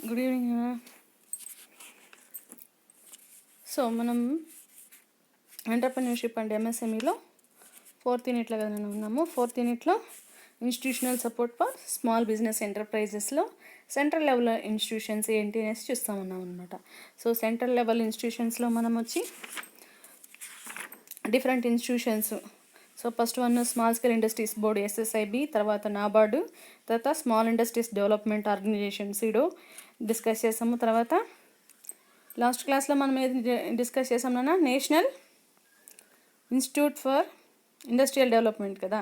Good evening. So మనం entrepreneurship and ఎంఎస్ఎంఈలో 4th యూనిట్లో కదా మనం ఉన్నాము. 4th యూనిట్లో institutional support for small business ఎంటర్ప్రైజెస్లో సెంట్రల్ లెవెల్ ఇన్స్టిట్యూషన్స్ ఏంటి అనేసి చూస్తూ ఉన్నాం అనమాట. సో సెంట్రల్ లెవెల్ ఇన్స్టిట్యూషన్స్లో మనం వచ్చి different institutions. So first one small scale industries board SSIB, తర్వాత నాబార్డు, తర్వాత small industries development organisation SIDO discuss చేసాము. తర్వాత లాస్ట్ క్లాస్లో మనం ఏది డిస్కస్ చేసామన్నా national institute for industrial development కదా.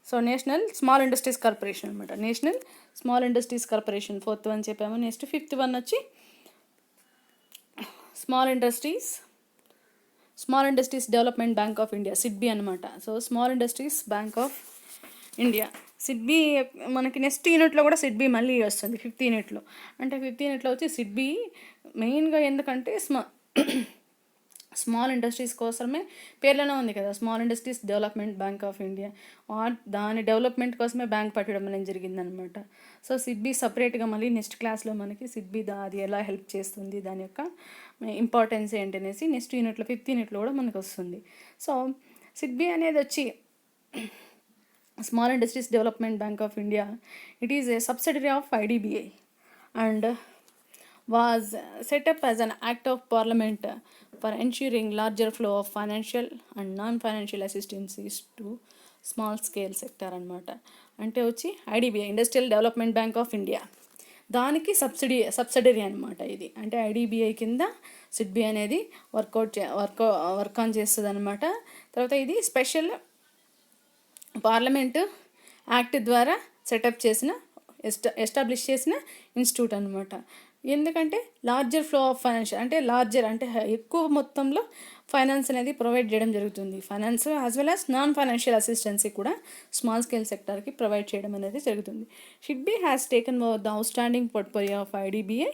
So national small industries corporation అనమాట. National small industries corporation 4th one చెప్పాము. నెక్స్ట్ 5th వన్ వచ్చి small industries development bank of India SIDBI అనమాట. So small industries bank of India SIDBI మనకి next యూనిట్లో కూడా SIDBI మళ్ళీ వస్తుంది 5th యూనిట్లో. అంటే 5th యూనిట్లో వచ్చి సిడ్బి మెయిన్గా ఎందుకంటే స్మాల్ ఇండస్ట్రీస్ కోసమే పేర్లోనే ఉంది కదా, small industries development bank of India. దాని డెవలప్మెంట్ కోసమే బ్యాంక్ పెట్టడం అనేది జరిగిందనమాట. సో సిడ్బి సపరేట్గా మళ్ళీ నెక్స్ట్ క్లాస్లో మనకి సిడ్బి అది ఎలా హెల్ప్ చేస్తుంది, దాని యొక్క ఇంపార్టెన్స్ ఏంటనేసి నెక్స్ట్ యూనిట్లో 5th యూనిట్లో కూడా మనకు వస్తుంది. సో సిడ్బి అనేది వచ్చి small industries development bank of India. It is a subsidiary of IDBI and was set up as an act of parliament for ensuring larger flow of financial and non-financial assistances to small scale sector అనమాట. అంటే వచ్చి IDBI industrial development bank of India దానికి subsidiary అనమాట ఇది. అంటే IDBI కింద SIDBI అనేది work on చేస్తుంది అనమాట. తర్వాత ఇది స్పెషల్ పార్లమెంటు యాక్ట్ ద్వారా సెటప్ చేసిన ఎస్టాబ్లిష్ చేసిన ఇన్స్టిట్యూట్ అనమాట. ఎందుకంటే లార్జర్ ఫ్లో ఆఫ్ ఫైనాన్షియల్ అంటే ఎక్కువ మొత్తంలో ఫైనాన్స్ అనేది ప్రొవైడ్ చేయడం జరుగుతుంది. Finance as well as non financial assistance కూడా స్మాల్ స్కేల్ సెక్టార్కి ప్రొవైడ్ చేయడం అనేది జరుగుతుంది. SIDBI has taken over the outstanding portfolio of IDBI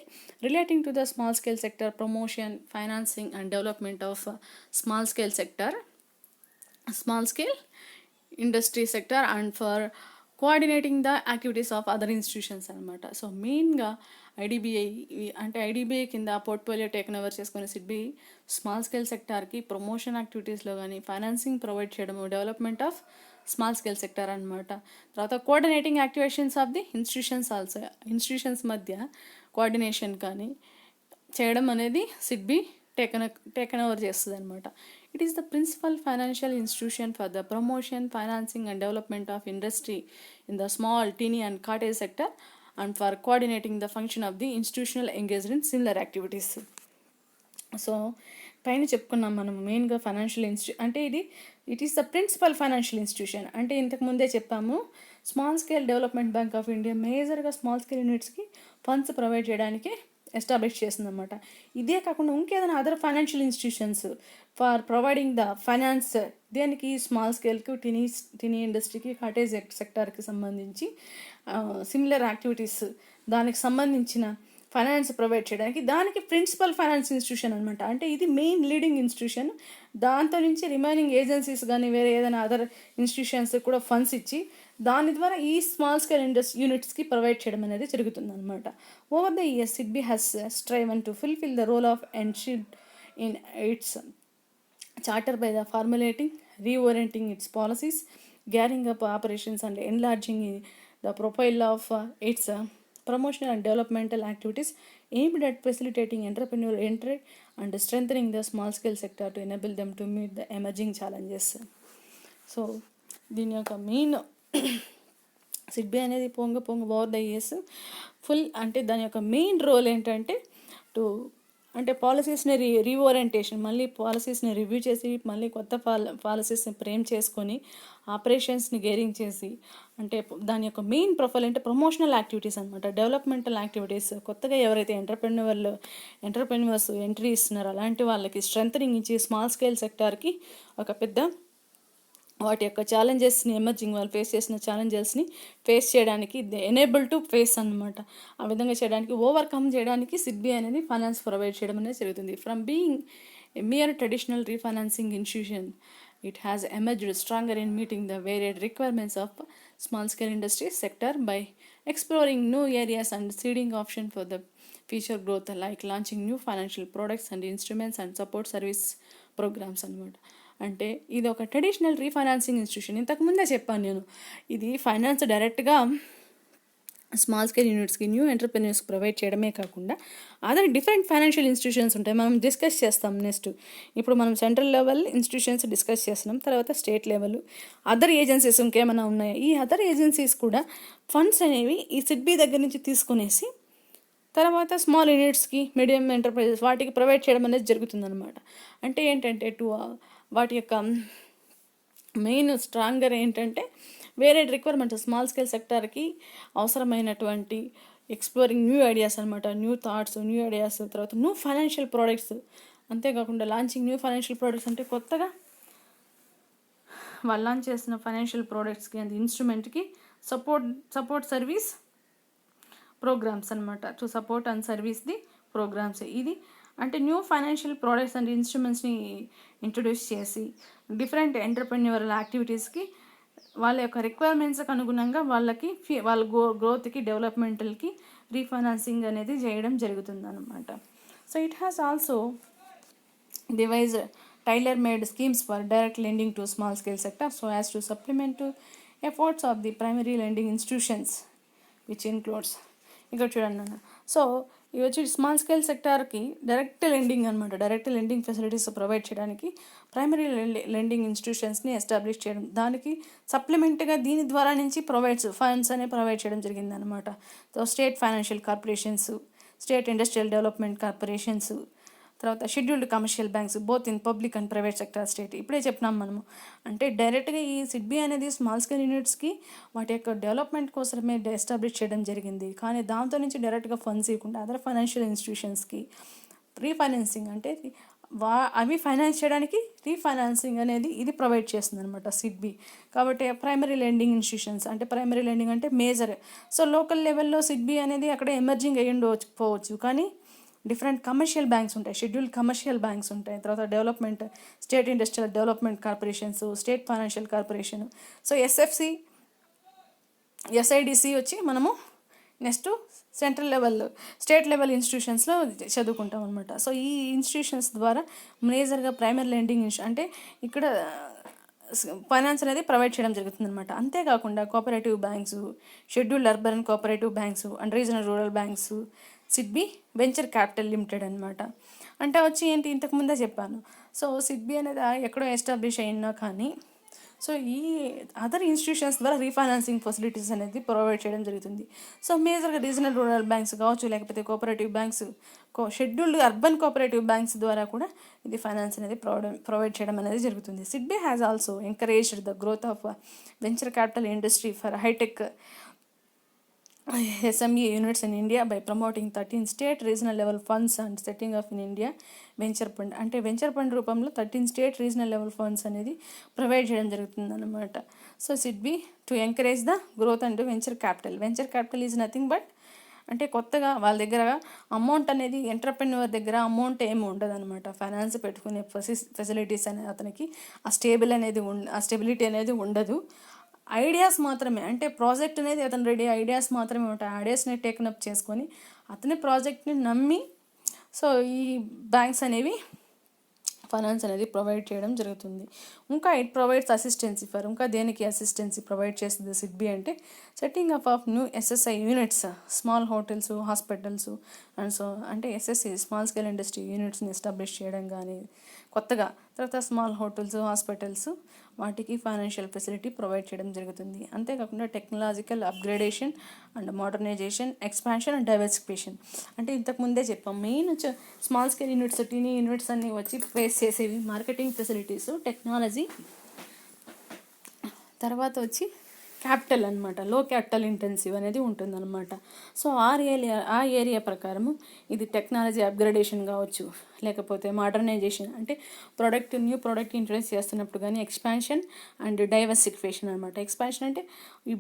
relating to the small scale sector promotion, financing and development of small scale industry sector and for coordinating the activities of other institutions అనమాట. So మెయిన్గా IDBI కింద portfolio taken over చేసుకునే SIDBI small scale సెక్టార్కి promotion యాక్టివిటీస్లో కానీ financing provide చేయడము, development of small scale sector అనమాట. తర్వాత coordinating activations of the institutions మధ్య కోఆర్డినేషన్ కానీ చేయడం అనేది సిడ్బి టేకన్ ఓవర్ చేస్తుంది అనమాట. It is the principal financial institution for the promotion, financing and development of industry in the small, teeny and cottage sector and for coordinating the function of the institutional engaged in similar activities. So పైన చెప్పుకున్నాం మనం మెయిన్గా financial అంటే it is the principal financial institution. అంటే ఇంతకు ముందే చెప్పాము small scale development bank of India మేజర్గా స్మాల్ స్కేల్ యూనిట్స్కి ఫండ్స్ ప్రొవైడ్ చేయడానికి ఎస్టాబ్లిష్ చేసిందనమాట. ఇదే కాకుండా ఇంకేదైనా other financial institutions for providing the finance దేనికి స్మాల్ స్కేల్కి, టినీ ఇండస్ట్రీకి, కాటేజ్ సెక్టార్కి సంబంధించి సిమిలర్ యాక్టివిటీస్ దానికి సంబంధించిన ఫైనాన్స్ ప్రొవైడ్ చేయడానికి దానికి ప్రిన్సిపల్ ఫైనాన్స్ ఇన్స్టిట్యూషన్ అనమాట. అంటే ఇది మెయిన్ లీడింగ్ ఇన్స్టిట్యూషన్. దాంతో నుంచి రిమైనింగ్ ఏజెన్సీస్ కానీ వేరే ఏదైనా అదర్ ఇన్స్టిట్యూషన్స్ కూడా ఫండ్స్ ఇచ్చి దాని ద్వారా ఈ స్మాల్ స్కేల్ యూనిట్స్కి ప్రొవైడ్ చేయడం అనేది జరుగుతుంది అనమాట. Over the years SIDBI has striven to fulfil the role of enshrined in its charter by the formulating, reorienting its policies, gearing up operations and enlarging the profile of its promotional and developmental activities aimed at facilitating entrepreneurial entry and strengthening the small scale sector to enable them to meet the emerging challenges. So దీని యొక్క main SIDBI అనేది పొంగ over the years full అంటే దాని యొక్క main role ఏంటంటే పాలసీస్ని reorientation, మళ్ళీ పాలసీస్ని review చేసి మళ్ళీ కొత్త పాలసీస్ని ఫ్రేమ్ చేసుకొని ఆపరేషన్స్ని గేరింగ్ చేసి దాని యొక్క మెయిన్ ప్రొఫైల్ ప్రమోషనల్ యాక్టివిటీస్ అనమాట, డెవలప్మెంటల్ యాక్టివిటీస్. కొత్తగా ఎవరైతే ఎంటర్ప్రెన్యూర్స్ ఎంట్రీ ఇస్తున్నారో అలాంటి వాళ్ళకి స్ట్రెంథనింగ్ ఇచ్చి స్మాల్ స్కేల్ సెక్టార్కి ఒక పెద్ద వాటి యొక్క ఛాలెంజెస్ని వాళ్ళు ఫేస్ చేసిన ఛాలెంజెస్ని ఫేస్ చేయడానికి ఎనేబుల్ టు ఫేస్ అనమాట. ఆ విధంగా చేయడానికి ఓవర్కమ్ చేయడానికి సిడ్బి అనేది ఫైనాన్స్ ప్రొవైడ్ చేయడం అనేది జరుగుతుంది. From being a mere traditional refinancing institution, it has emerged stronger in meeting the varied requirements of small scale industry sector by exploring new areas and seeding option for the future growth, like launching new financial products and instruments and support service programmes అనమాట. అంటే ఇది ఒక traditional refinancing institution. ఇంతకుముందే చెప్పాను నేను, ఇది finance డైరెక్ట్గా small scale యూనిట్స్కి, new ఎంటర్ప్రెన్యూర్స్కి provide చేయడమే కాకుండా అదర్ డిఫరెంట్ ఫైనాన్షియల్ ఇన్స్టిట్యూషన్స్ ఉంటాయి, మనం డిస్కస్ చేస్తాం నెక్స్ట్. ఇప్పుడు మనం సెంట్రల్ లెవెల్ ఇన్స్టిట్యూషన్స్ డిస్కస్ చేస్తున్నాం, తర్వాత స్టేట్ లెవెల్ అదర్ ఏజెన్సీస్ ఇంకేమైనా ఉన్నాయా, ఈ అదర్ ఏజెన్సీస్ కూడా ఫండ్స్ అనేవి ఈ సిడ్బీ దగ్గర నుంచి తీసుకునేసి తర్వాత స్మాల్ యూనిట్స్కి, మీడియం ఎంటర్ప్రైజెస్ వాటికి ప్రొవైడ్ చేయడం అనేది జరుగుతుందన్నమాట. అంటే ఏంటంటే వాటి యొక్క మెయిన్ స్ట్రాంగర్ ఏంటంటే వేరే రిక్వైర్మెంట్స్ స్మాల్ స్కేల్ సెక్టార్కి అవసరమైనటువంటి ఎక్స్ప్లోరింగ్ న్యూ ఐడియాస్ అనమాట, న్యూ థాట్స్, న్యూ ఐడియాస్, తర్వాత న్యూ ఫైనాన్షియల్ ప్రోడక్ట్స్. అంతేకాకుండా లాంచింగ్ న్యూ ఫైనాన్షియల్ ప్రోడక్ట్స్ అంటే కొత్తగా వాళ్ళు లాంచ్ చేసిన ఫైనాన్షియల్ ప్రోడక్ట్స్కి అండ్ ఇన్స్ట్రుమెంట్కి సపోర్ట్ సర్వీస్ ప్రోగ్రామ్స్ అనమాట, to support and service the programmes. ఇది అంటే న్యూ ఫైనాన్షియల్ ప్రోడక్ట్స్ అండ్ ఇన్స్ట్రుమెంట్స్ని ఇంట్రొడ్యూస్ చేసి డిఫరెంట్ ఎంటర్ప్రెన్యూరల్ యాక్టివిటీస్కి వాళ్ళ యొక్క రిక్వైర్మెంట్స్కి అనుగుణంగా వాళ్ళ గ్రోత్కి, డెవలప్మెంటల్కి రీఫైనాన్సింగ్ అనేది చేయడం జరుగుతుంది అనమాట. So it has also device tailor-made schemes for direct lending to small scale sector so as to supplement to efforts of the primary lending institutions, which includes ఇక్కడ చూడండి అన్న. సో ఇవి వచ్చి స్మాల్ స్కేల్ సెక్టార్కి డైరెక్ట్ లెండింగ్ అనమాట, direct lending facilities provide చేయడానికి primary lending ఇన్స్టిట్యూషన్స్ని establish చేయడం, దానికి సప్లిమెంట్గా దీని ద్వారా నుంచి ఫండ్స్ అనేవి ప్రొవైడ్ చేయడం జరిగింది అనమాట. So state financial corporations, state industrial development corporations, తర్వాత scheduled commercial banks both in public and private sector state. ఇప్పుడే చెప్పినాం మనము, అంటే డైరెక్ట్గా ఈ సిడ్బీ అనేది స్మాల్ స్కేల్ యూనిట్స్కి వాటి యొక్క డెవలప్మెంట్ కోసమే ఎస్టాబ్లిష్ చేయడం జరిగింది. కానీ దాంతో నుంచి డైరెక్ట్గా ఫండ్స్ ఇవ్వకుండా అదర్ ఫైనాన్షియల్ ఇన్స్టిట్యూషన్స్కి రీఫైనాన్సింగ్ అంటే అవి ఫైనాన్స్ చేయడానికి రీఫైనాన్సింగ్ అనేది ఇది ప్రొవైడ్ చేస్తుంది అనమాట సిడ్బీ. కాబట్టి ప్రైమరీ లెండింగ్ ఇన్స్టిట్యూషన్స్ అంటే ప్రైమరీ లెండింగ్ అంటే మేజర్. సో లోకల్ లెవెల్లో సిడ్బీ అనేది అక్కడ ఎమర్జింగ్ అయ్యి ఉండకపోవచ్చు, కానీ డిఫరెంట్ కమర్షియల్ బ్యాంక్స్ ఉంటాయి, షెడ్యూల్డ్ కమర్షియల్ బ్యాంక్స్ ఉంటాయి, తర్వాత development, state industrial development corporations, state financial corporation. So SFC, SIDC వచ్చి మనము next central level, state level ఇన్స్టిట్యూషన్స్లో చదువుకుంటాం అనమాట. సో ఈ ఇన్స్టిట్యూషన్స్ ద్వారా మేజర్గా ప్రైమరీ లెండింగ్ అంటే ఇక్కడ ఫైనాన్స్ అనేది ప్రొవైడ్ చేయడం జరుగుతుంది అనమాట. అంతేకాకుండా cooperative banks, scheduled urban cooperative banks and regional rural banks, SIDBI venture capital limited అనమాట. అంటే వచ్చి ఏంటి, ఇంతకుముందే చెప్పాను. సో సిడ్బీ అనేది ఎక్కడో ఎస్టాబ్లిష్ అయినా కానీ సో ఈ అదర్ ఇన్స్టిట్యూషన్స్ ద్వారా రీఫైనాన్సింగ్ ఫెసిలిటీస్ అనేది ప్రొవైడ్ చేయడం జరుగుతుంది. సో మేజర్గా రీజనల్ రూరల్ బ్యాంక్స్ కావచ్చు, లేకపోతే cooperative banks, scheduled urban cooperative banks ద్వారా కూడా ఇది ఫైనాన్స్ అనేది ప్రొవైడ్ చేయడం అనేది జరుగుతుంది. SIDBI has also encouraged the growth of venture capital industry for hi-tech SME units in India by promoting 13 state regional level funds and setting up in India venture fund. అంటే venture fund రూపంలో 13 state regional level funds అనేది provide చేయడం జరుగుతుంది అనమాట. So SIDBI to encourage the growth and venture capital. Venture capital is nothing but అంటే కొత్తగా వాళ్ళ దగ్గర అమౌంట్ అనేది, ఎంటర్ప్రెన్యూర్ దగ్గర అమౌంట్ ఏమి ఉండదు అనమాట, ఫైనాన్స్ పెట్టుకునే ఫెసిలిటీస్ అనేది అతనికి ఆ స్టెబిలిటీ అనేది ఉండదు. ఐడియాస్ మాత్రమే, అంటే ప్రాజెక్ట్ అనేది అతను రెడీ ఐడియాస్ మాత్రమే ఉంటాయి. ఐడియాస్ని టేకనప్ చేసుకొని అతని ప్రాజెక్ట్ని నమ్మి సో ఈ బ్యాంక్స్ అనేవి ఫైనాన్స్ అనేది ప్రొవైడ్ చేయడం జరుగుతుంది. ఇంకా ఇట్ ప్రొవైడ్స్ అసిస్టెన్సీ ఫర్, ఇంకా దేనికి అసిస్టెన్సీ ప్రొవైడ్ చేస్తుంది సిడ్బీ అంటే setting up of new SSI units, small hotels, hospitals and so అంటే ఎస్ఎస్సి స్మాల్ స్కేల్ ఇండస్ట్రీ యూనిట్స్ని ఎస్టాబ్లిష్ చేయడం కానీ కొత్తగా, తర్వాత స్మాల్ హోటల్స్, హాస్పిటల్స్ వాటికి ఫైనాన్షియల్ ఫెసిలిటీ ప్రొవైడ్ చేయడం జరుగుతుంది. అంతేకాకుండా technological upgradation and modernisation, expansion and diversification. అంటే ఇంతకుముందే చెప్పాం, main small scale units, tiny units అన్నీ వచ్చి ఫేస్ చేసేవి మార్కెటింగ్ ఫెసిలిటీస్, టెక్నాలజీ, తర్వాత వచ్చి క్యాపిటల్ అనమాట, లో క్యాపిటల్ ఇంటెన్సివ్ అనేది ఉంటుందన్నమాట. సో ఆ ఏరియా ప్రకారము ఇది టెక్నాలజీ అప్గ్రేడేషన్ కావచ్చు, లేకపోతే మోడర్నైజేషన్ అంటే న్యూ ప్రోడక్ట్ ఇంట్రొడ్యూస్ చేస్తున్నప్పుడు కానీ, ఎక్స్పాన్షన్ అండ్ డైవర్సిఫికేషన్ అనమాట. ఎక్స్పాన్షన్ అంటే ఈ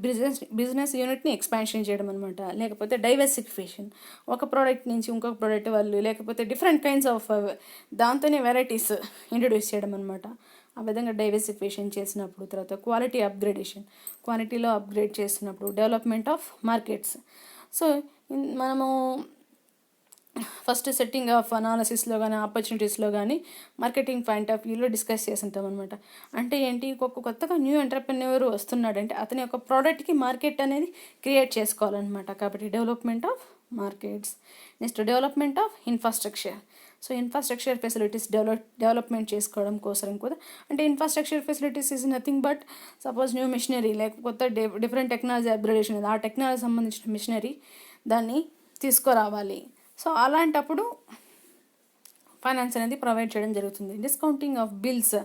బిజినెస్ యూనిట్ని ఎక్స్పాన్షన్ చేయడం అనమాట, లేకపోతే డైవర్సిఫికేషన్ ఒక ప్రోడక్ట్ నుంచి ఇంకొక ప్రోడక్ట్ వాళ్ళు, లేకపోతే డిఫరెంట్ కైండ్స్ ఆఫ్ దాంతోనే వెరైటీస్ ఇంట్రొడ్యూస్ చేయడం అనమాట. ఆ విధంగా డైవర్సిఫికేషన్ చేసినప్పుడు, తర్వాత క్వాలిటీలో అప్గ్రేడ్ చేసినప్పుడు, డెవలప్మెంట్ ఆఫ్ మార్కెట్స్. సో మనము ఫస్ట్ సెట్టింగ్ ఆఫ్ అనాలసిస్లో కానీ ఆపర్చునిటీస్లో కానీ మార్కెటింగ్ పాయింట్ ఆఫ్ వ్యూలో డిస్కస్ చేసి ఉంటాం అనమాట. అంటే ఏంటి, కొత్తగా న్యూ ఎంటర్ప్రెన్యూర్ వస్తున్నాడంటే అతని యొక్క ప్రోడక్ట్కి మార్కెట్ అనేది క్రియేట్ చేసుకోవాలన్నమాట. కాబట్టి development of markets. Next development of infrastructure. So infrastructure facilities development చేసుకోవడం కోసం కూడా, అంటే infrastructure facilities is nothing but suppose new machinery, లేకపోతే డిఫరెంట్ టెక్నాలజీ అప్గ్రేడేషన్, ఆ టెక్నాలజీ సంబంధించిన మిషనరీ దాన్ని తీసుకురావాలి. సో అలాంటప్పుడు ఫైనాన్స్ అనేది ప్రొవైడ్ చేయడం జరుగుతుంది. Discounting of bills,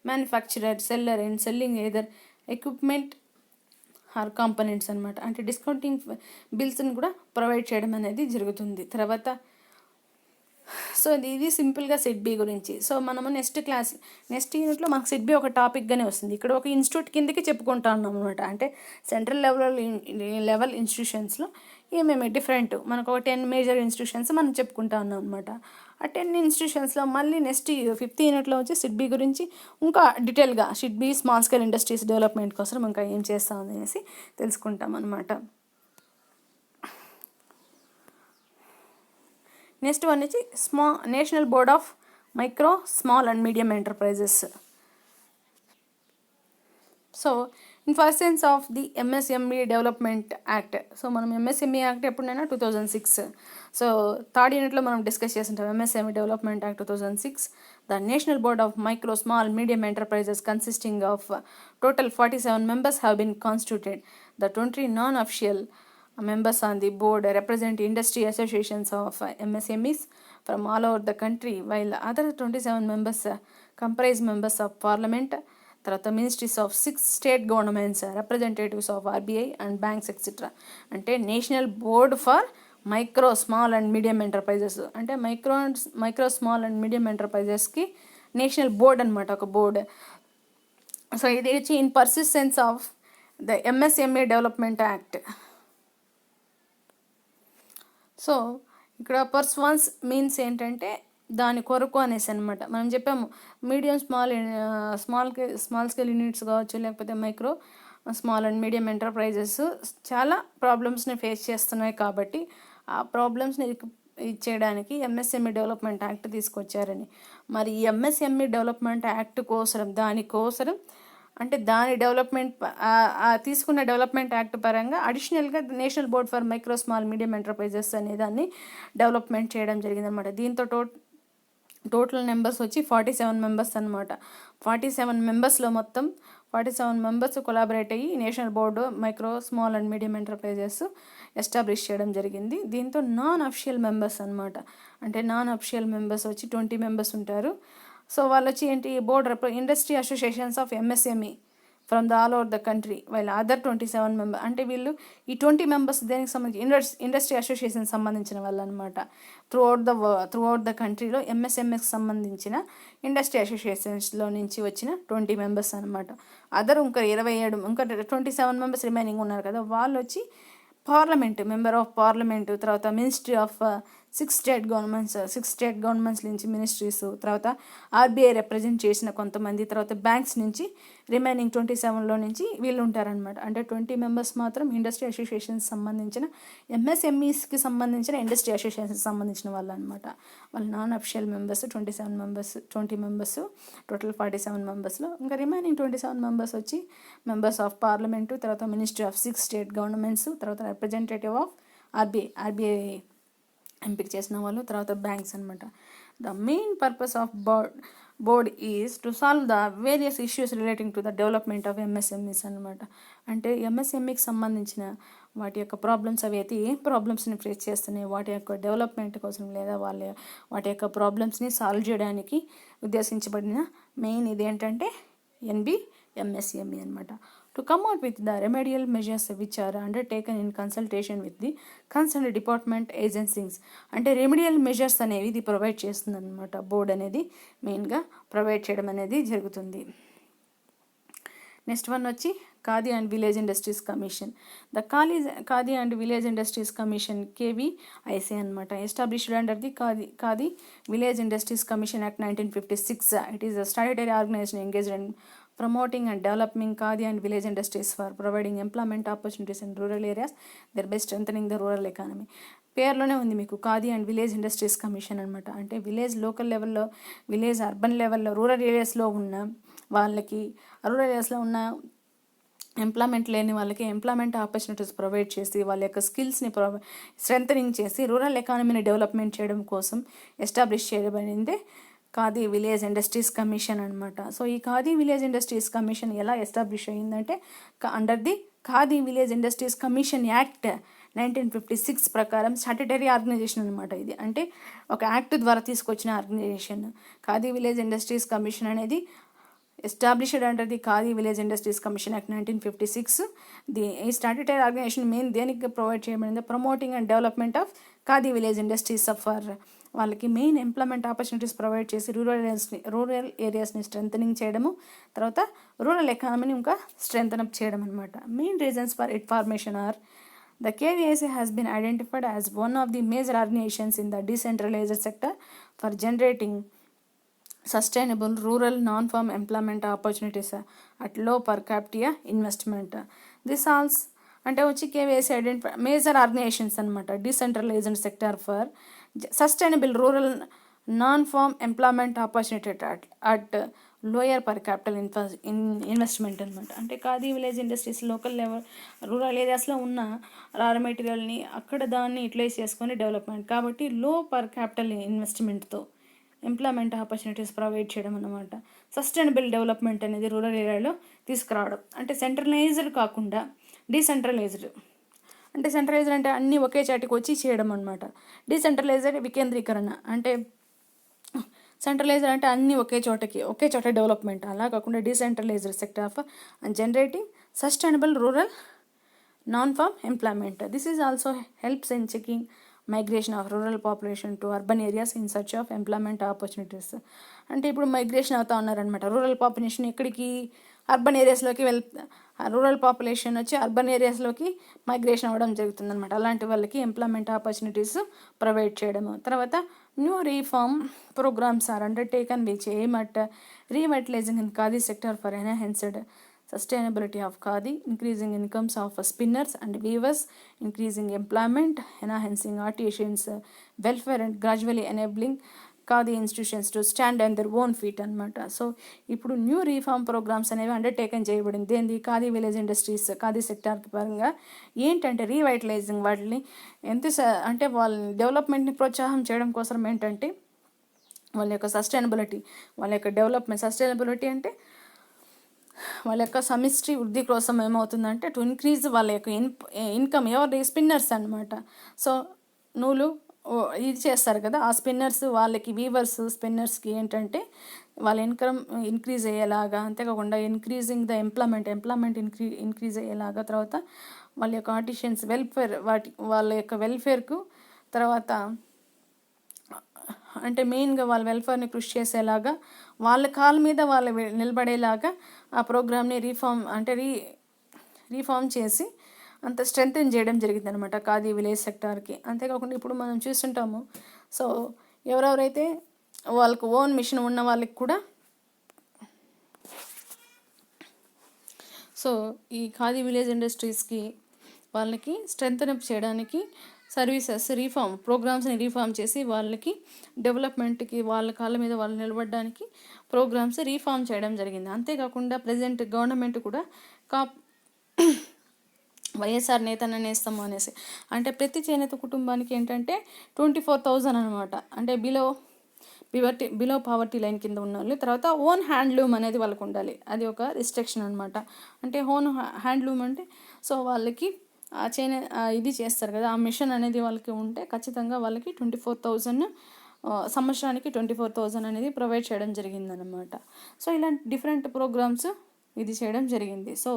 manufacturer, seller and selling either equipment or components అనమాట. అంటే డిస్కౌంటింగ్ బిల్స్ని కూడా ప్రొవైడ్ చేయడం అనేది జరుగుతుంది. తర్వాత సో ఇది సింపుల్గా సెట్ బి గురించి. సో మనము నెక్స్ట్ యూనిట్లో మనకు సెట్ బి ఒక టాపిక్గానే వస్తుంది. ఇక్కడ ఒక ఇన్స్టిట్యూట్ కిందకి చెప్పుకుంటా ఉన్నాం అనమాట. అంటే సెంట్రల్ లెవెల్ ఇన్స్టిట్యూషన్స్లో ఏమేమి డిఫరెంట్, మనకు ఒక 10 మేజర్ ఇన్స్టిట్యూషన్స్ మనం చెప్పుకుంటా ఉన్నాం అనమాట. ఆ 10 ఇన్స్టిట్యూషన్స్లో మళ్ళీ నెక్స్ట్ 5th యూనిట్లో వచ్చి సిడ్ బి గురించి ఇంకా డీటెయిల్గా SIDBI small scale industries development కోసం ఇంకా ఏం చేస్తాం అనేసి తెలుసుకుంటాం అనమాట. నెక్స్ట్ వన్ వచ్చి national board of micro, small and medium enterprises. So in pursuance of the MSME development act. So మనం ఎంఎస్ఎంఈ యాక్ట్ ఎప్పుడైనా 2006. సో 3rd యూనిట్లో మనం డిస్కస్ చేస్తుంటాం MSME development act 2006. The national board of micro, small, medium enterprises consisting of total 47 members have been constituted. The 20 non-official members on the board represent industry associations of MSMEs from all over the country, while other 27 members comprise members of parliament, తర్వాత ministries of 6 state governments, representatives of RBI and banks etcetera. అంటే national board for micro, small and medium enterprises. అంటే micro small and medium ఎంటర్ప్రైజెస్కి national board అనమాట, ఒక board. So ఇది వచ్చి in persistence of the MSME development act. So ఇక్కడ pursuance means ఏంటంటే దాని కొరకు అనేసి అనమాట. మనం చెప్పాము మీడియం స్మాల్ స్కేల్ యూనిట్స్ కావచ్చు, లేకపోతే micro, small and medium enterprises చాలా ప్రాబ్లమ్స్ని ఫేస్ చేస్తున్నాయి. కాబట్టి ఆ ప్రాబ్లమ్స్ని ఇచ్చేయడానికి ఎంఎస్ఎంఈ డెవలప్మెంట్ యాక్ట్ తీసుకొచ్చారని. మరి ఈ ఎంఎస్ఎంఈ డెవలప్మెంట్ యాక్ట్ దానికోసం అంటే దాని డెవలప్మెంట్ తీసుకున్న డెవలప్మెంట్ యాక్ట్ పరంగా అడిషనల్గా national board for micro, small, medium enterprises అనే దాన్ని డెవలప్మెంట్ చేయడం జరిగిందనమాట. దీంతో టోటల్ నెంబర్స్ వచ్చి 47 మెంబర్స్ అనమాట. 47 మెంబర్స్లో మొత్తం 47 మెంబర్స్ కొలాబరేట్ అయ్యి national board micro, small and medium enterprises establish చేయడం జరిగింది. దీంతో నాన్ అఫిషియల్ మెంబర్స్ అనమాట. అంటే నాన్ అఫిషియల్ మెంబర్స్ వచ్చి 20 మెంబర్స్ ఉంటారు. సో వాళ్ళు వచ్చి ఏంటి, board industry associations of MSME from the all over the country, while other 27 member. అంటే వీళ్ళు ఈ 20 మెంబర్స్ దేనికి సంబంధించి ఇండస్ట్రీ అసోసియేషన్ సంబంధించిన వాళ్ళు అనమాట. త్రూఅవుట్ ద కంట్రీలో ఎంఎస్ఎంఎస్కి సంబంధించిన ఇండస్ట్రీ అసోసియేషన్స్లో నుంచి వచ్చిన 20 మెంబర్స్ అనమాట. అదర్ ఇంకా 27 మెంబర్స్ రిమైనింగ్ ఉన్నారు కదా, వాళ్ళు వచ్చి పార్లమెంట్, మెంబర్ ఆఫ్ పార్లమెంట్, తర్వాత మినిస్ట్రీ ఆఫ్ 6 స్టేట్ గవర్నమెంట్స్ నుంచి మినిస్ట్రీస్, తర్వాత ఆర్బీఐ రిప్రజెంట్ చేసిన కొంతమంది, తర్వాత బ్యాంక్స్ నుంచి రిమైనింగ్ 27లో నుంచి వీళ్ళు ఉంటారనమాట. అంటే 20 మెంబర్స్ మాత్రం ఇండస్ట్రీ అసోసియేషన్స్ సంబంధించిన, ఎంఎస్ఎంఈస్కి సంబంధించిన ఇండస్ట్రీ అసోసియేషన్స్ సంబంధించిన వాళ్ళు అనమాట. వాళ్ళు non official members 20 members total 47 మెంబర్స్లో. ఇంకా రిమైనింగ్ 27 మెంబర్స్ వచ్చి మెంబర్స్ ఆఫ్ పార్లమెంటు, తర్వాత మినిస్ట్రీ ఆఫ్ 6 స్టేట్ గవర్నమెంట్స్, తర్వాత రిప్రజెంటేటివ్ ఆఫ్ ఆర్బీఐ ఎంపిక చేసిన వాళ్ళు, తర్వాత బ్యాంక్స్ అనమాట. The main purpose of board is to solve the various issues relating to the development of MSMEs అనమాట. అంటే ఎంఎస్ఎంఈకి సంబంధించిన వాటి యొక్క ప్రాబ్లమ్స్, అవి అయితే ఏం ప్రాబ్లమ్స్ని ఫేస్ చేస్తున్నాయి, వాటి యొక్క డెవలప్మెంట్ కోసం లేదా వాటి యొక్క ప్రాబ్లమ్స్ని సాల్వ్ చేయడానికి ఉద్దేశించబడిన మెయిన్ ఇదేంటంటే ఎంఎస్ఎంఈ అనమాట. To come out with the remedial measures which are undertaken in consultation with the concerned department agencies. అంటే రెమెడియల్ మెజర్స్ అనేవి ఇది ప్రొవైడ్ చేస్తుంది అనమాట. బోర్డ్ అనేది మెయిన్గా ప్రొవైడ్ చేయడం అనేది జరుగుతుంది. నెక్స్ట్ వన్ వచ్చి Khadi and village industries commission. The Khadi and village industries commission KVIC అనమాట. Established under the khadi village industries commission act 1956. It is a statutory organisation engaged in promoting and developing khadi and village industries for providing employment opportunities in rural areas, thereby strengthening the rural economy. పేర్లోనే ఉంది మీకు khadi and village industries commission అనమాట. అంటే village local లెవెల్లో, village urban లెవెల్లో, rural ఏరియాస్లో ఉన్న వాళ్ళకి, rural ఏరియాస్లో ఉన్న ఎంప్లాయ్మెంట్ లేని వాళ్ళకి ఎంప్లాయ్మెంట్ ఆపర్చునిటీస్ ప్రొవైడ్ చేసి వాళ్ళ యొక్క స్కిల్స్ని స్ట్రెంథనింగ్ చేసి రూరల్ ఎకానమీని డెవలప్మెంట్ చేయడం కోసం ఎస్టాబ్లిష్ చేయబడిందే ఖాదీ విలేజ్ ఇండస్ట్రీస్ కమిషన్ అనమాట. సో ఈ ఖాదీ విలేజ్ ఇండస్ట్రీస్ కమిషన్ ఎలా ఎస్టాబ్లిష్ అయ్యిందంటే under the khadi village industries commission act 1956 ప్రకారం స్టాట్యూటరీ ఆర్గనైజేషన్ అనమాట. ఇది అంటే ఒక యాక్ట్ ద్వారా తీసుకొచ్చిన organisation. Khadi village industries commission అనేది established under the khadi village industries commission act 1956. ఈ స్టాట్యూటరీ ఆర్గనైజేషన్ మెయిన్ దేనికి ప్రొవైడ్ చేయబడింది? Promoting and development of Khadi village industries for వాళ్ళకి మెయిన్ ఎంప్లాయ్మెంట్ ఆపర్చునిటీస్ ప్రొవైడ్ చేసి రూరల్ ఏరియాస్ని స్ట్రెంథనింగ్ చేయడము, తర్వాత రూరల్ ఎకానమీని ఇంకా స్ట్రెంథన్ అప్ చేయడం అనమాట. Main reasons for it formation are the KVIC has been identified as one of the major organizations in the decentralized sector for generating sustainable rural non-farm employment opportunities at low per capita investment. This also అంటే వచ్చి KVIC identify major organisations అనమాట. Decentralised sector for sustainable rural non farm employment opportunity at lower per capital investment అనమాట. అంటే Khadi village industries local level rural ఏరియాస్లో ఉన్న రా మెటీరియల్ని అక్కడ దాన్ని యూటిలైజ్ చేసుకొని డెవలప్మెంట్ కాబట్టి లో పర్ క్యాపిటల్ ఇన్వెస్ట్మెంట్తో ఎంప్లాయ్మెంట్ ఆపర్చునిటీస్ ప్రొవైడ్ చేయడం అనమాట. సస్టైనబుల్ డెవలప్మెంట్ అనేది రూరల్ ఏరియాలో తీసుకురావడం. అంటే సెంట్రలైజ్డ్ కాకుండా డీసెంట్రలైజ్డ్. అంటే సెంట్రలైజ్డ్ అంటే అన్నీ ఒకే చాటికి వచ్చి చేయడం అనమాట. డీసెంట్రలైజ్డ్ వికేంద్రీకరణ. అంటే సెంట్రలైజ్డ్ అంటే అన్నీ ఒకే చోట డెవలప్మెంట్. అలా కాకుండా decentralised sector of generating sustainable rural non farm employment. This is also helps in checking migration of rural population to urban areas in search of employment opportunities. అంటే ఇప్పుడు మైగ్రేషన్ అవుతూ ఉన్నారనమాట. రూరల్ పాపులేషన్ ఎక్కడికి? Urban ఏరియాస్లోకి rural population వచ్చి urban ఏరియాస్లోకి migration అవ్వడం జరుగుతుందన్నమాట. అలాంటి వాళ్ళకి ఎంప్లాయ్మెంట్ ఆపర్చునిటీస్ ప్రొవైడ్ చేయడము. తర్వాత new reform programmes are undertaken which aim at revitalising in Khadi sector for enhanced sustainability of khadi, increasing incomes of spinners and weavers, increasing employment, enhancing artisans' welfare and gradually enabling khadi institutions to stand on their own feet అనమాట. So ఇప్పుడు new reform programmes అనేవి undertaken చేయబడింది. ఏంది? Khadi village industries khadi sector పరంగా ఏంటంటే రీవైటలైజింగ్ వాటిని అంటే వాళ్ళ డెవలప్మెంట్ని ప్రోత్సాహం చేయడం కోసం ఏంటంటే వాళ్ళ యొక్క సస్టైనబిలిటీ, వాళ్ళ యొక్క డెవలప్మెంట్. సస్టైనబిలిటీ అంటే వాళ్ళ యొక్క సమిష్టి వృద్ధి కోసం ఏమవుతుందంటే టు ఇంక్రీజ్ వాళ్ళ యొక్క ఇన్కమ్. ఎవరి? స్పిన్నర్స్ అనమాట. సో నూలు ఇది చేస్తారు కదా, ఆ స్పిన్నర్స్ వాళ్ళకి, వీవర్స్ స్పిన్నర్స్కి ఏంటంటే వాళ్ళ ఇన్కమ్ ఇంక్రీజ్ అయ్యేలాగా, అంతేకాకుండా ఇంక్రీజింగ్ ద ఎంప్లాయ్మెంట్ ఇంక్రీజ్ అయ్యేలాగా, తర్వాత వాళ్ళ యొక్క ఆర్టిషియన్స్ వెల్ఫేర్, వాళ్ళ యొక్క వెల్ఫేర్కు, తర్వాత అంటే మెయిన్గా వాళ్ళ వెల్ఫేర్ని కృషి చేసేలాగా, వాళ్ళ కాళ్ళ మీద వాళ్ళు నిలబడేలాగా ఆ ప్రోగ్రామ్ని రీఫార్మ్ చేసి అంత స్ట్రెంథెన్ చేయడం జరిగింది అనమాట ఖాదీ విలేజ్ సెక్టార్కి. అంతేకాకుండా ఇప్పుడు మనం చూస్తుంటాము, సో ఎవరెవరైతే వాళ్ళకు ఓన్ మిషన్ ఉన్న వాళ్ళకి కూడా సో ఈ ఖాదీ విలేజ్ ఇండస్ట్రీస్కి వాళ్ళకి స్ట్రెంథెన్ అప్ చేయడానికి సర్వీసెస్ ప్రోగ్రామ్స్ని రీఫార్మ్ చేసి వాళ్ళకి డెవలప్మెంట్కి, వాళ్ళ కాళ్ళ మీద వాళ్ళు నిలబడడానికి ప్రోగ్రామ్స్ రీఫార్మ్ చేయడం జరిగింది. అంతేకాకుండా ప్రజెంట్ గవర్నమెంట్ కూడా వైఎస్ఆర్ నేతన్న నేస్తం అనేసి, అంటే ప్రతి చేనేత కుటుంబానికి ఏంటంటే 24,000 అనమాట. అంటే బిలో పావర్టీ లైన్ కింద ఉన్న వాళ్ళు. తర్వాత ఓన్ హ్యాండ్లూమ్ అనేది వాళ్ళకు ఉండాలి. అది ఒక రిస్ట్రిక్షన్ అనమాట. అంటే ఓన్ హ్యాండ్లూమ్ అంటే సో వాళ్ళకి ఇది చేస్తారు కదా, ఆ మిషన్ అనేది వాళ్ళకి ఉంటే ఖచ్చితంగా వాళ్ళకి 24,000 సంవత్సరానికి 24,000 అనేది ప్రొవైడ్ చేయడం జరిగిందనమాట. సో ఇలాంటి డిఫరెంట్ ప్రోగ్రామ్స్ ఇది చేయడం జరిగింది. సో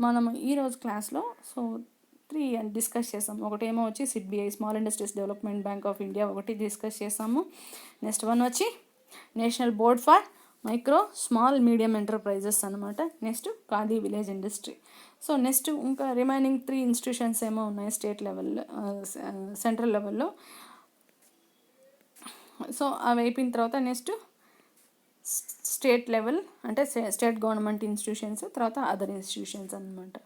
మనం ఈరోజు క్లాస్లో 3 డిస్కస్ చేసాము. ఒకటేమో వచ్చి SIDBI, small industries development bank of India ఒకటి డిస్కస్ చేసాము. నెక్స్ట్ వన్ వచ్చి national board for micro small medium enterprises అనమాట. Next Khadi village industry. So next ఇంకా రిమైనింగ్ 3 ఇన్స్టిట్యూషన్స్ ఏమో ఉన్నాయి స్టేట్ లెవెల్లో, సెంట్రల్ లెవెల్లో. సో అవి అయిపోయిన తర్వాత నెక్స్ట్ స్టేట్ లెవెల్ అంటే స్టేట్ గవర్నమెంట్ ఇన్స్టిట్యూషన్స్, తర్వాత అదర్ ఇన్స్టిట్యూషన్స్ అనమాట.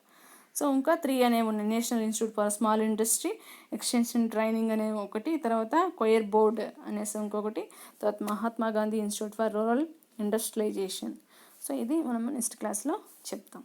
సో ఇంకా 3 అనేవి ఉన్నాయి. National institute for small industry extension training అనే ఒకటి, తర్వాత కొయర్ బోర్డ్ అనేసి ఇంకొకటి, తర్వాత Mahatma Gandhi institute for rural industrialisation. So ఇది మనం నెక్స్ట్ క్లాస్లో చెప్తాం.